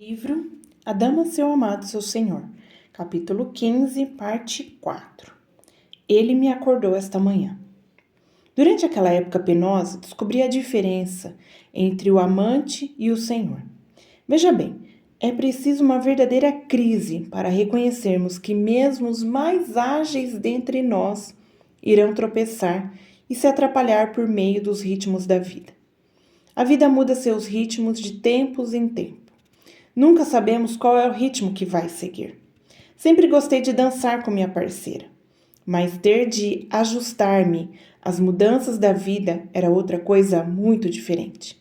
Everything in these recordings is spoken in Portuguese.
Livro A Dama Seu Amado, Seu Senhor, capítulo 15, parte 4. Ele me acordou esta manhã. Durante aquela época penosa, descobri a diferença entre o amante e o Senhor. Veja bem, é preciso uma verdadeira crise para reconhecermos que mesmo os mais ágeis dentre nós irão tropeçar e se atrapalhar por meio dos ritmos da vida. A vida muda seus ritmos de tempos em tempos. Nunca sabemos qual é o ritmo que vai seguir. Sempre gostei de dançar com minha parceira, mas ter de ajustar-me às mudanças da vida era outra coisa muito diferente.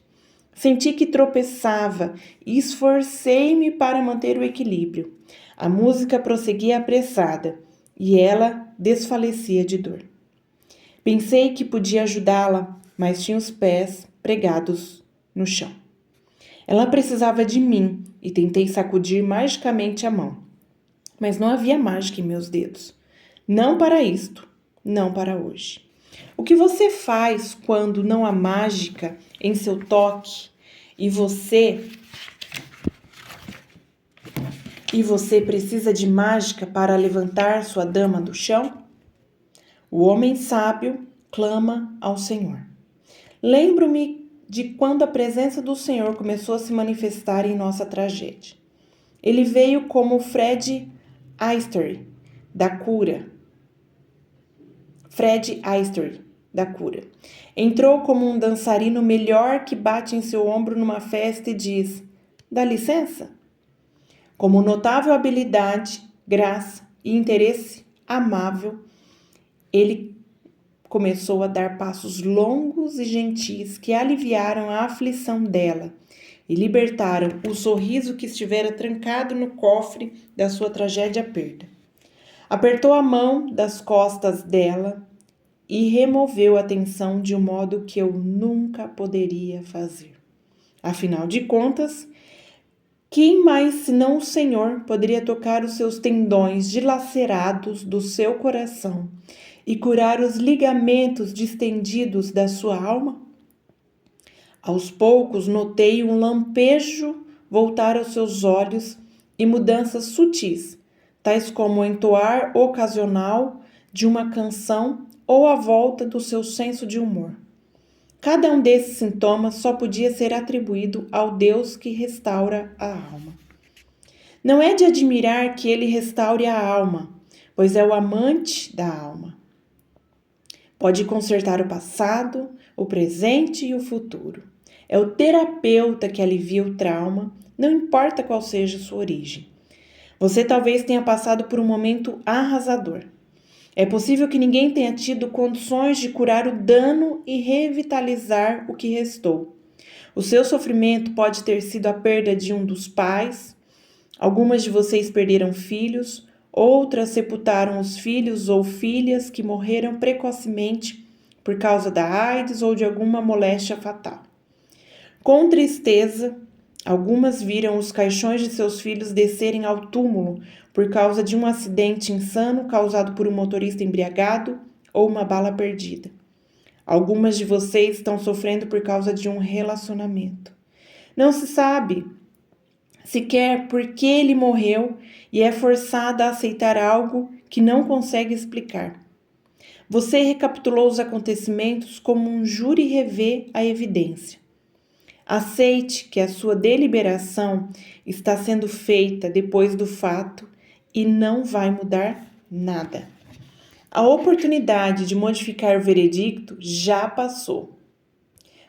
Senti que tropeçava e esforcei-me para manter o equilíbrio. A música prosseguia apressada e ela desfalecia de dor. Pensei que podia ajudá-la, mas tinha os pés pregados no chão. Ela precisava de mim e tentei sacudir magicamente a mão. Mas não havia mágica em meus dedos. Não para isto, não para hoje. O que você faz quando não há mágica em seu toque e você precisa de mágica para levantar sua dama do chão? O homem sábio clama ao Senhor. Lembro-me de quando a presença do Senhor começou a se manifestar em nossa tragédia. Ele veio como Fred Astaire, da cura. Fred Astaire, da cura. Entrou como um dançarino melhor que bate em seu ombro numa festa e diz: "Dá licença?" Como notável habilidade, graça e interesse amável, ele começou a dar passos longos e gentis que aliviaram a aflição dela e libertaram o sorriso que estivera trancado no cofre da sua tragédia perda. Apertou a mão das costas dela e removeu a tensão de um modo que eu nunca poderia fazer. Afinal de contas, quem mais senão o Senhor poderia tocar os seus tendões dilacerados do seu coração e curar os ligamentos distendidos da sua alma? Aos poucos notei um lampejo voltar aos seus olhos e mudanças sutis, tais como o entoar ocasional de uma canção ou a volta do seu senso de humor. Cada um desses sintomas só podia ser atribuído ao Deus que restaura a alma. Não é de admirar que ele restaure a alma, pois é o amante da alma. Pode consertar o passado, o presente e o futuro. É o terapeuta que alivia o trauma, não importa qual seja sua origem. Você talvez tenha passado por um momento arrasador. É possível que ninguém tenha tido condições de curar o dano e revitalizar o que restou. O seu sofrimento pode ter sido a perda de um dos pais. Algumas de vocês perderam filhos, outras sepultaram os filhos ou filhas que morreram precocemente por causa da AIDS ou de alguma moléstia fatal. Com tristeza, algumas viram os caixões de seus filhos descerem ao túmulo por causa de um acidente insano causado por um motorista embriagado ou uma bala perdida. Algumas de vocês estão sofrendo por causa de um relacionamento. Não se sabe sequer por que ele morreu e é forçada a aceitar algo que não consegue explicar. Você recapitulou os acontecimentos como um júri revê a evidência. Aceite que a sua deliberação está sendo feita depois do fato e não vai mudar nada. A oportunidade de modificar o veredicto já passou.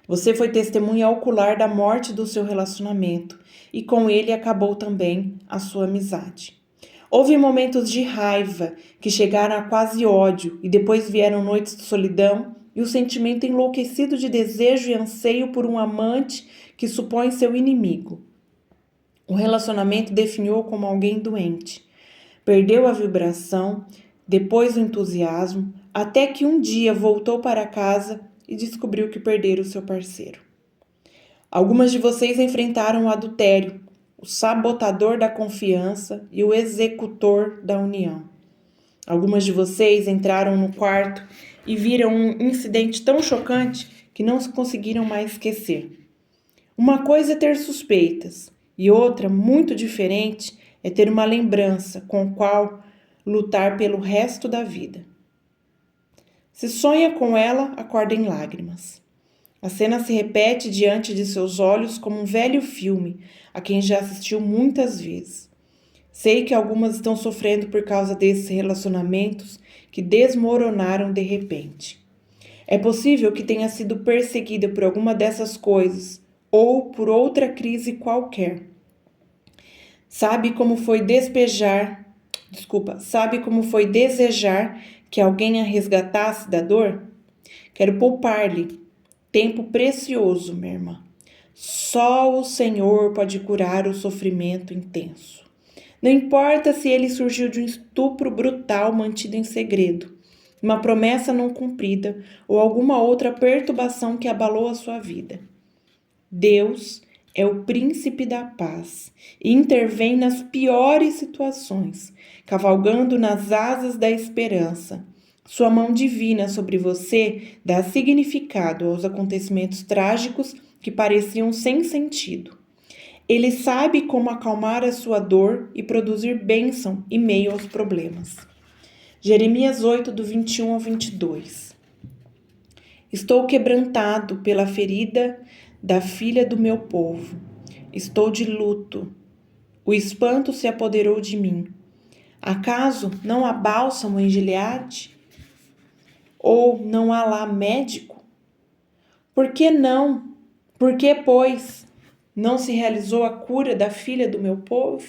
Você foi testemunha ocular da morte do seu relacionamento e com ele acabou também a sua amizade. Houve momentos de raiva que chegaram a quase ódio e depois vieram noites de solidão e o sentimento enlouquecido de desejo e anseio por um amante que supõe seu inimigo. O relacionamento definiu como alguém doente. Perdeu a vibração, depois o entusiasmo, até que um dia voltou para casa e descobriu que perdera o seu parceiro. Algumas de vocês enfrentaram o adultério, o sabotador da confiança e o executor da união. Algumas de vocês entraram no quarto e viram um incidente tão chocante que não conseguiram mais esquecer. Uma coisa é ter suspeitas E outra, muito diferente, é ter uma lembrança com a qual lutar pelo resto da vida. Se sonha com ela, acorda em lágrimas. A cena se repete diante de seus olhos como um velho filme, a quem já assistiu muitas vezes. Sei que algumas estão sofrendo por causa desses relacionamentos que desmoronaram de repente. É possível que tenha sido perseguida por alguma dessas coisas ou por outra crise qualquer. Sabe como foi desejar que alguém a resgatasse da dor? Quero poupar-lhe tempo precioso, minha irmã. Só o Senhor pode curar o sofrimento intenso. Não importa se ele surgiu de um estupro brutal mantido em segredo, uma promessa não cumprida ou alguma outra perturbação que abalou a sua vida. Deus é o príncipe da paz e intervém nas piores situações, cavalgando nas asas da esperança. Sua mão divina sobre você dá significado aos acontecimentos trágicos que pareciam sem sentido. Ele sabe como acalmar a sua dor e produzir bênção em meio aos problemas. Jeremias 8, do 21 ao 22. Estou quebrantado pela ferida da filha do meu povo. Estou de luto. O espanto se apoderou de mim. Acaso não há bálsamo em Gileade? Ou não há lá médico? Por que não? Por que, pois, não se realizou a cura da filha do meu povo?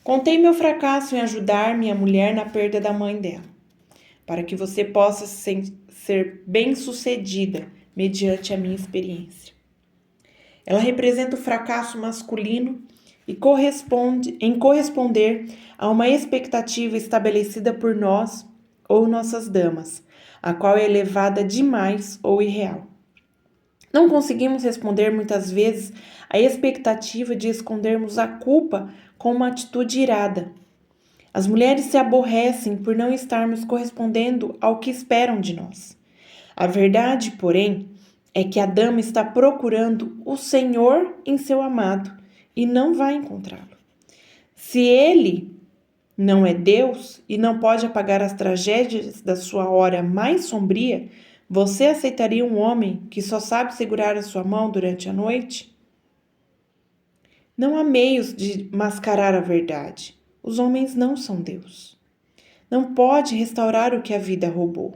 Contei meu fracasso em ajudar minha mulher na perda da mãe dela, para que você possa ser bem-sucedida mediante a minha experiência. Ela representa o fracasso masculino e corresponder a uma expectativa estabelecida por nós ou nossas damas, a qual é elevada demais ou irreal. Não conseguimos responder muitas vezes à expectativa de escondermos a culpa com uma atitude irada. As mulheres se aborrecem por não estarmos correspondendo ao que esperam de nós. A verdade, porém, é que a dama está procurando o Senhor em seu amado e não vai encontrá-lo. Se ele não é Deus e não pode apagar as tragédias da sua hora mais sombria, você aceitaria um homem que só sabe segurar a sua mão durante a noite? Não há meios de mascarar a verdade. Os homens não são Deus. Não pode restaurar o que a vida roubou.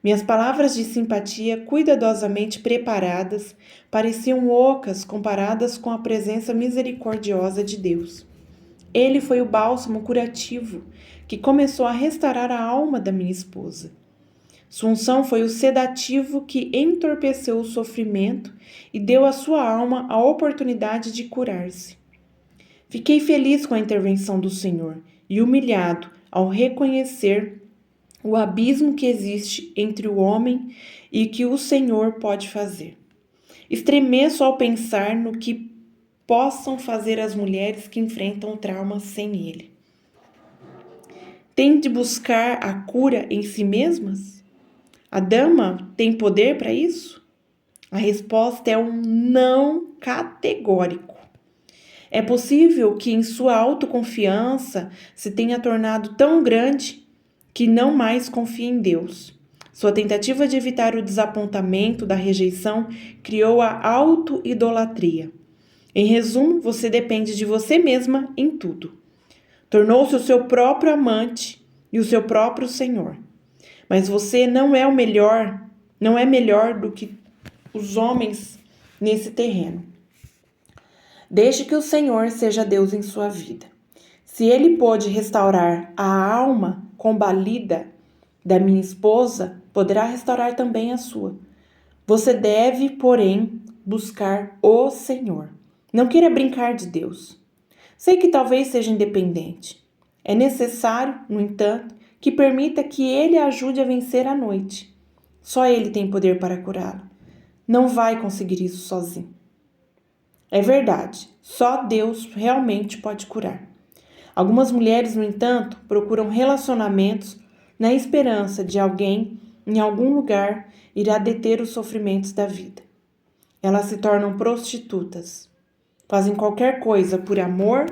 Minhas palavras de simpatia, cuidadosamente preparadas, pareciam ocas comparadas com a presença misericordiosa de Deus. Ele foi o bálsamo curativo que começou a restaurar a alma da minha esposa. Sua unção foi o sedativo que entorpeceu o sofrimento e deu à sua alma a oportunidade de curar-se. Fiquei feliz com a intervenção do Senhor e humilhado ao reconhecer o abismo que existe entre o homem e que o Senhor pode fazer. Estremeço ao pensar no que possam fazer as mulheres que enfrentam traumas sem ele. Tem de buscar a cura em si mesmas? A dama tem poder para isso? A resposta é um não categórico. É possível que em sua autoconfiança se tenha tornado tão grande que não mais confie em Deus. Sua tentativa de evitar o desapontamento da rejeição criou a auto-idolatria. Em resumo, você depende de você mesma em tudo. Tornou-se o seu próprio amante e o seu próprio senhor. Mas você não é melhor do que os homens nesse terreno. Deixe que o Senhor seja Deus em sua vida. Se ele pôde restaurar a alma combalida da minha esposa, poderá restaurar também a sua. Você deve, porém, buscar o Senhor. Não queira brincar de Deus. Sei que talvez seja independente. É necessário, no entanto, que permita que ele a ajude a vencer a noite. Só ele tem poder para curá-lo. Não vai conseguir isso sozinho. É verdade, só Deus realmente pode curar. Algumas mulheres, no entanto, procuram relacionamentos na esperança de alguém, em algum lugar, irá deter os sofrimentos da vida. Elas se tornam prostitutas. Fazem qualquer coisa por amor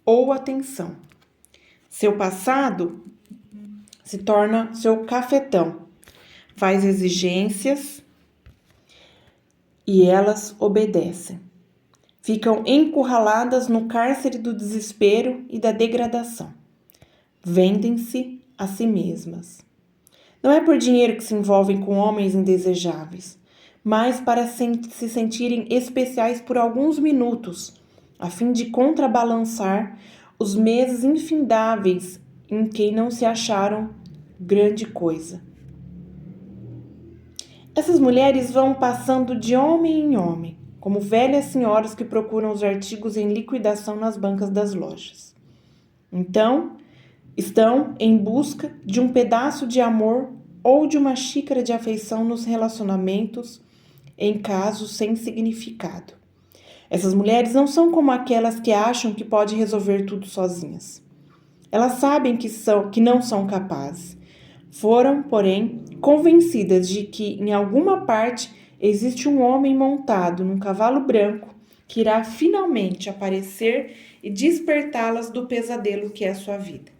ou atenção. Seu passado se torna seu cafetão. Faz exigências e elas obedecem. Ficam encurraladas no cárcere do desespero e da degradação. Vendem-se a si mesmas. Não é por dinheiro que se envolvem com homens indesejáveis, mas para se sentirem especiais por alguns minutos, a fim de contrabalançar os meses infindáveis em que não se acharam grande coisa. Essas mulheres vão passando de homem em homem, como velhas senhoras que procuram os artigos em liquidação nas bancas das lojas. Então, estão em busca de um pedaço de amor ou de uma xícara de afeição nos relacionamentos em casos sem significado. Essas mulheres não são como aquelas que acham que podem resolver tudo sozinhas. Elas sabem que não são capazes. Foram, porém, convencidas de que em alguma parte existe um homem montado num cavalo branco que irá finalmente aparecer e despertá-las do pesadelo que é sua vida.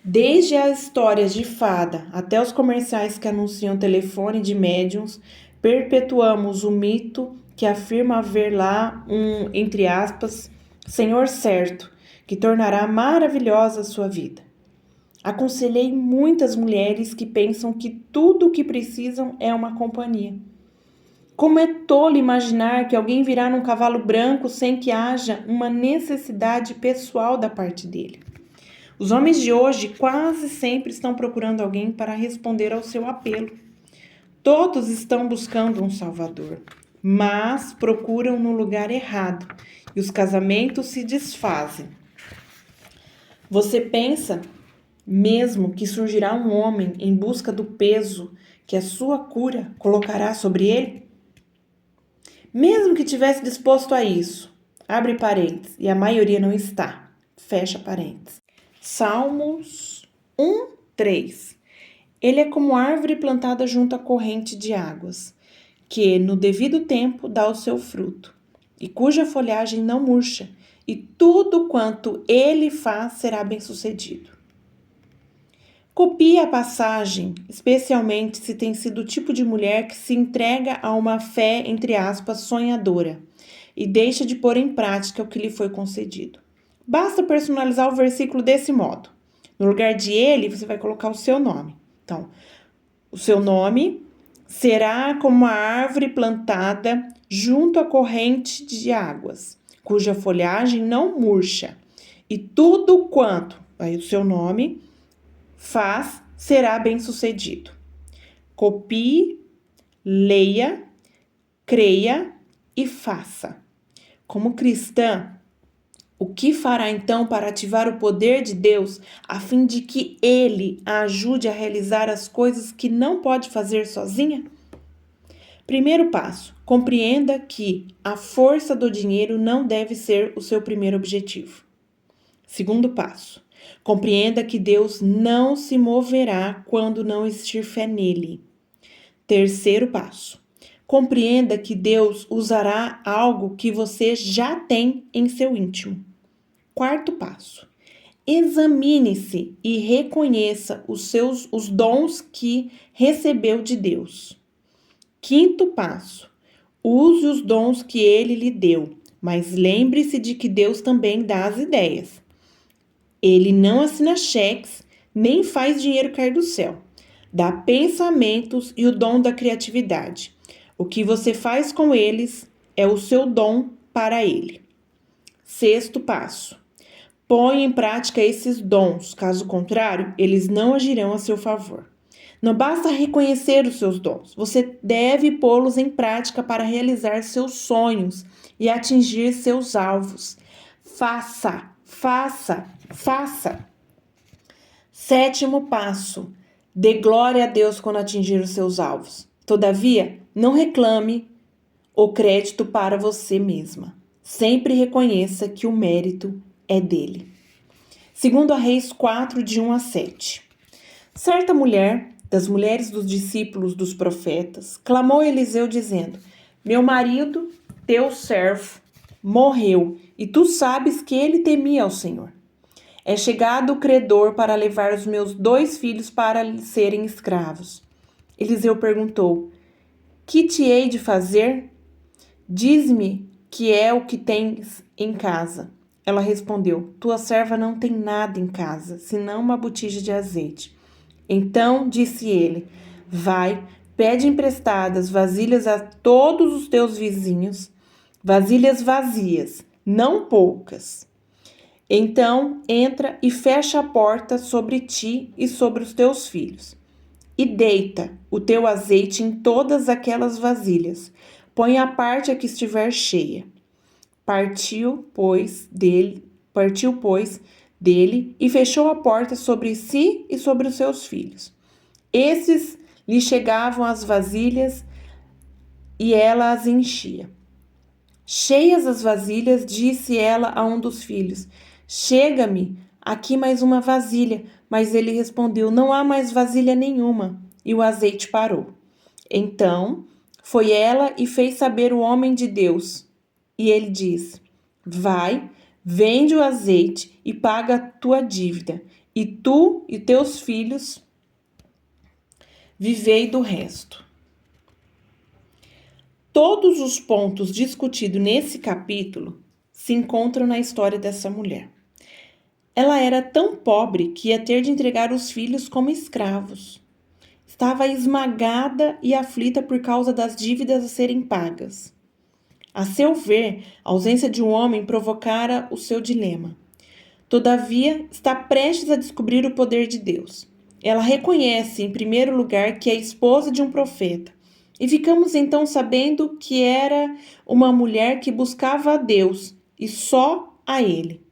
Desde as histórias de fada até os comerciais que anunciam telefone de médiums, perpetuamos o mito que afirma haver lá um, entre aspas, senhor certo, que tornará maravilhosa a sua vida. Aconselhei muitas mulheres que pensam que tudo o que precisam é uma companhia. Como é tolo imaginar que alguém virá num cavalo branco sem que haja uma necessidade pessoal da parte dele. Os homens de hoje quase sempre estão procurando alguém para responder ao seu apelo. Todos estão buscando um salvador, mas procuram no lugar errado e os casamentos se desfazem. Você pensa mesmo que surgirá um homem em busca do peso que a sua cura colocará sobre ele? Mesmo que tivesse disposto a isso, abre parênteses, e a maioria não está, fecha parênteses. Salmos 1:3. Ele é como árvore plantada junto à corrente de águas, que no devido tempo dá o seu fruto, e cuja folhagem não murcha, e tudo quanto ele faz será bem-sucedido. Copie a passagem, especialmente se tem sido o tipo de mulher que se entrega a uma fé, entre aspas, sonhadora, e deixa de pôr em prática o que lhe foi concedido. Basta personalizar o versículo desse modo. No lugar de ele, você vai colocar o seu nome. Então, o seu nome será como uma árvore plantada junto à corrente de águas, cuja folhagem não murcha, e tudo quanto, aí o seu nome, faz, será bem-sucedido. Copie, leia, creia e faça. Como cristã, o que fará então para ativar o poder de Deus a fim de que Ele a ajude a realizar as coisas que não pode fazer sozinha? Primeiro passo, compreenda que a força do dinheiro não deve ser o seu primeiro objetivo. Segundo passo, compreenda que Deus não se moverá quando não existir fé nele. Terceiro passo, compreenda que Deus usará algo que você já tem em seu íntimo. Quarto passo, examine-se e reconheça os dons que recebeu de Deus. Quinto passo, use os dons que ele lhe deu, mas lembre-se de que Deus também dá as ideias. Ele não assina cheques, nem faz dinheiro cair do céu. Dá pensamentos e o dom da criatividade. O que você faz com eles é o seu dom para ele. Sexto passo. Põe em prática esses dons, caso contrário, eles não agirão a seu favor. Não basta reconhecer os seus dons, você deve pô-los em prática para realizar seus sonhos e atingir seus alvos. Faça. Sétimo passo. Dê glória a Deus quando atingir os seus alvos. Todavia, não reclame o crédito para você mesma. Sempre reconheça que o mérito é dele. Segundo a Reis 4, de 1-7. Certa mulher, das mulheres dos discípulos dos profetas, clamou a Eliseu dizendo: Meu marido, teu servo, morreu, e tu sabes que ele temia ao Senhor. É chegado o credor para levar os meus 2 filhos para serem escravos. Eliseu perguntou: Que te hei de fazer? Diz-me que é o que tens em casa. Ela respondeu: Tua serva não tem nada em casa, senão uma botija de azeite. Então disse ele: Vai, pede emprestadas vasilhas a todos os teus vizinhos, vasilhas vazias, não poucas. Então entra e fecha a porta sobre ti e sobre os teus filhos. E deita o teu azeite em todas aquelas vasilhas. Põe a parte a que estiver cheia. Partiu, pois, dele e fechou a porta sobre si e sobre os seus filhos. Esses lhe chegavam as vasilhas e ela as enchia. Cheias as vasilhas, disse ela a um dos filhos: Chega-me aqui mais uma vasilha. Mas ele respondeu: Não há mais vasilha nenhuma. E o azeite parou. Então foi ela e fez saber o homem de Deus. E ele disse: Vai, vende o azeite e paga a tua dívida, e tu e teus filhos vivei do resto. Todos os pontos discutidos nesse capítulo se encontram na história dessa mulher. Ela era tão pobre que ia ter de entregar os filhos como escravos. Estava esmagada e aflita por causa das dívidas a serem pagas. A seu ver, a ausência de um homem provocara o seu dilema. Todavia, está prestes a descobrir o poder de Deus. Ela reconhece, em primeiro lugar, que é esposa de um profeta. E ficamos então sabendo que era uma mulher que buscava a Deus e só a Ele.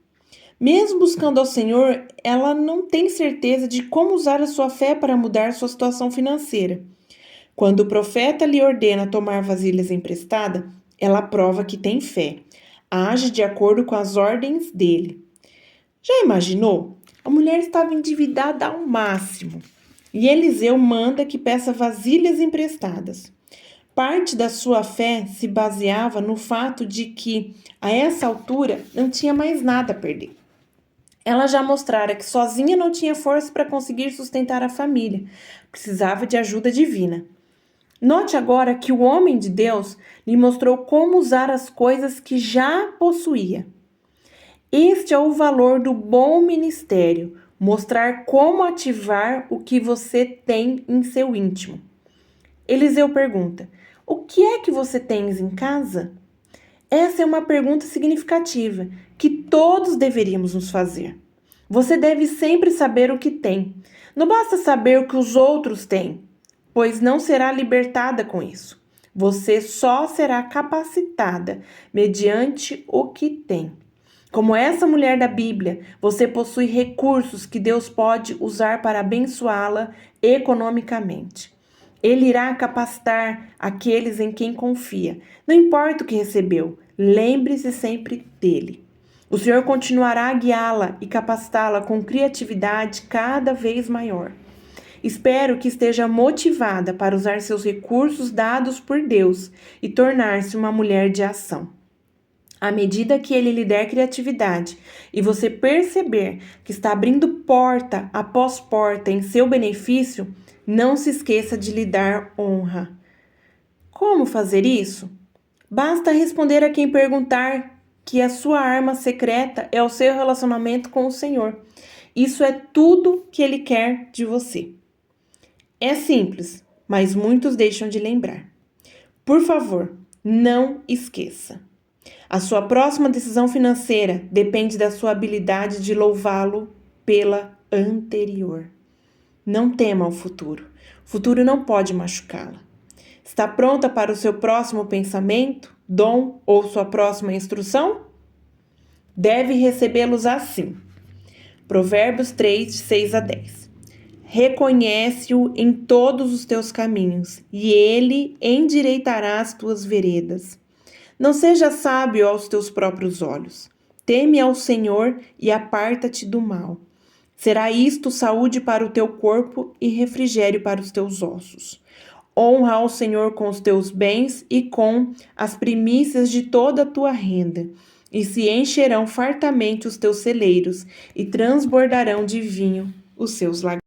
Mesmo buscando ao Senhor, ela não tem certeza de como usar a sua fé para mudar sua situação financeira. Quando o profeta lhe ordena tomar vasilhas emprestadas, ela prova que tem fé. Age de acordo com as ordens dele. Já imaginou? A mulher estava endividada ao máximo. E Eliseu manda que peça vasilhas emprestadas. Parte da sua fé se baseava no fato de que, a essa altura, não tinha mais nada a perder. Ela já mostrara que sozinha não tinha força para conseguir sustentar a família. Precisava de ajuda divina. Note agora que o homem de Deus lhe mostrou como usar as coisas que já possuía. Este é o valor do bom ministério, mostrar como ativar o que você tem em seu íntimo. Eliseu pergunta: O que é que você tens em casa? Essa é uma pergunta significativa que todos deveríamos nos fazer. Você deve sempre saber o que tem. Não basta saber o que os outros têm, pois não será libertada com isso. Você só será capacitada mediante o que tem. Como essa mulher da Bíblia, você possui recursos que Deus pode usar para abençoá-la economicamente. Ele irá capacitar aqueles em quem confia. Não importa o que recebeu, lembre-se sempre dele. O Senhor continuará a guiá-la e capacitá-la com criatividade cada vez maior. Espero que esteja motivada para usar seus recursos dados por Deus e tornar-se uma mulher de ação. À medida que ele lhe der criatividade e você perceber que está abrindo porta após porta em seu benefício, não se esqueça de lhe dar honra. Como fazer isso? Basta responder a quem perguntar que a sua arma secreta é o seu relacionamento com o Senhor. Isso é tudo que Ele quer de você. É simples, mas muitos deixam de lembrar. Por favor, não esqueça. A sua próxima decisão financeira depende da sua habilidade de louvá-lo pela anterior. Não tema o futuro. O futuro não pode machucá-la. Está pronta para o seu próximo pensamento, dom ou sua próxima instrução? Deve recebê-los assim. Provérbios 3, 6 a 10. Reconhece-o em todos os teus caminhos, e ele endireitará as tuas veredas. Não seja sábio aos teus próprios olhos. Teme ao Senhor e aparta-te do mal. Será isto saúde para o teu corpo e refrigério para os teus ossos. Honra ao Senhor com os teus bens e com as primícias de toda a tua renda. e se encherão fartamente os teus celeiros, e transbordarão de vinho os seus lagares.